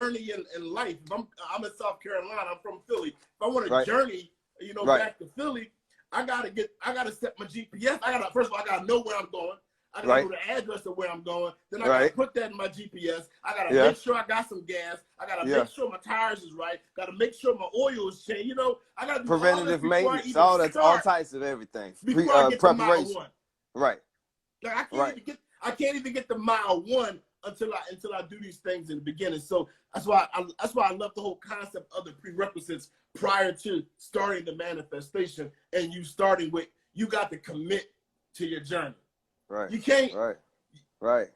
journey in life, if I'm in South Carolina, I'm from Philly. If I want to Right. journey, you know, Right. back to Philly, I gotta set my GPS. First of all, I gotta know where I'm going. I gotta Right. know the address of where I'm going. Then I Right. gotta put that in my GPS. I gotta Yeah. make sure I got some gas. I gotta Yeah. make sure my tires is right. Gotta make sure my oil is changed. You know, I gotta do Preventative all this before I maintenance, even all that, all start. types of everything. Before I get to mile Preparation. one. Right. Like Right. I can't even get to mile one until I do these things in the beginning. So that's why I love the whole concept of the prerequisites prior to starting the manifestation, and you starting with, you got to commit to your journey. Right. You can't Right.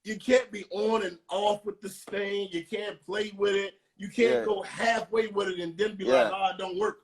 you can't be on and off with this thing. You can't play with it. You can't go halfway with it and then be like, oh, it don't work.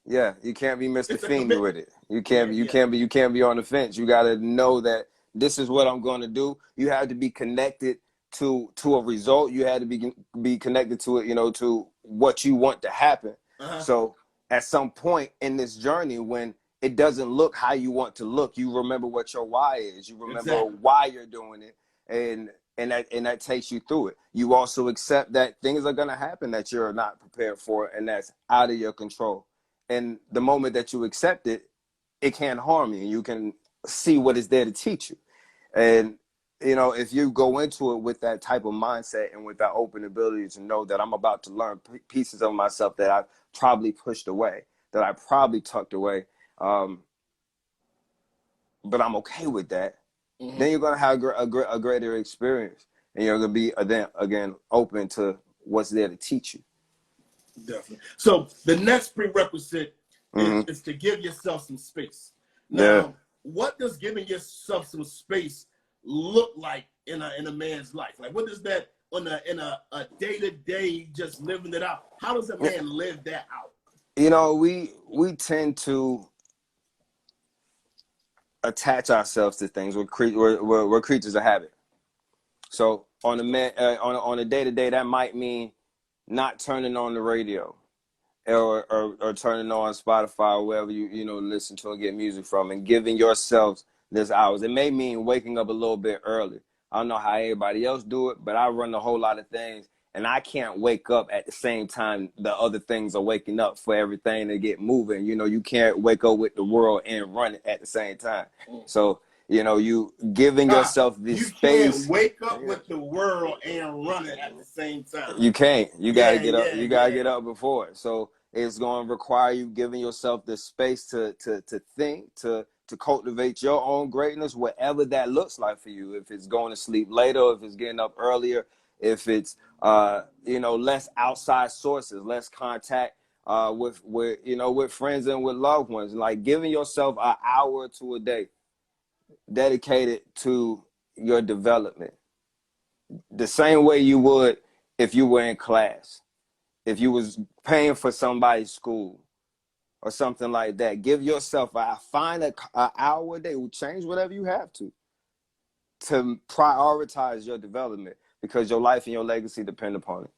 Yeah, you can't be Mr. It's a Fiend with it. You can't be on the fence. You got to know that this is what I'm going to do. You have to be connected to a result. You had to be connected to it, you know, to what you want to happen. So at some point in this journey, when it doesn't look how you want to look, you remember what your why is. You remember why you're doing it, and that takes you through it. You also accept that things are going to happen that you're not prepared for, and that's out of your control. And the moment that you accept it, it can't harm you. You can see what is there to teach you. And, you know, if you go into it with that type of mindset and with that open ability to know that I'm about to learn pieces of myself that I probably pushed away, that I probably tucked away, but I'm okay with that, then you're going to have a greater experience. And you're going to be, again, open to what's there to teach you. Definitely. So the next prerequisite is to give yourself some space. Now, what does giving yourself some space look like in a man's life? Like, what does that in a day-to-day just living it out? How does a man live that out? You know, we tend to attach ourselves to things. We're creatures of habit. So on a day-to-day, that might mean not turning on the radio or turning on Spotify or wherever you listen to and get music from, and giving yourselves this hours. It may mean waking up a little bit early. I don't know how everybody else do it, but I run a whole lot of things, and I can't wake up at the same time the other things are waking up for everything to get moving. You know, you can't wake up with the world and run it at the same time. So, you know, you giving yourself this space. You can't wake up with the world and run it at the same time. You can't. You got to get up. You got to get up before it. So it's going to require you giving yourself the space to think, to cultivate your own greatness, whatever that looks like for you. If it's going to sleep later, if it's getting up earlier, if it's less outside sources, less contact with friends and with loved ones, like giving yourself an hour to a day dedicated to your development, the same way you would if you were in class, if you was paying for somebody's school or something like that. Give yourself find an hour a day. Change whatever you have to prioritize your development, because your life and your legacy depend upon it.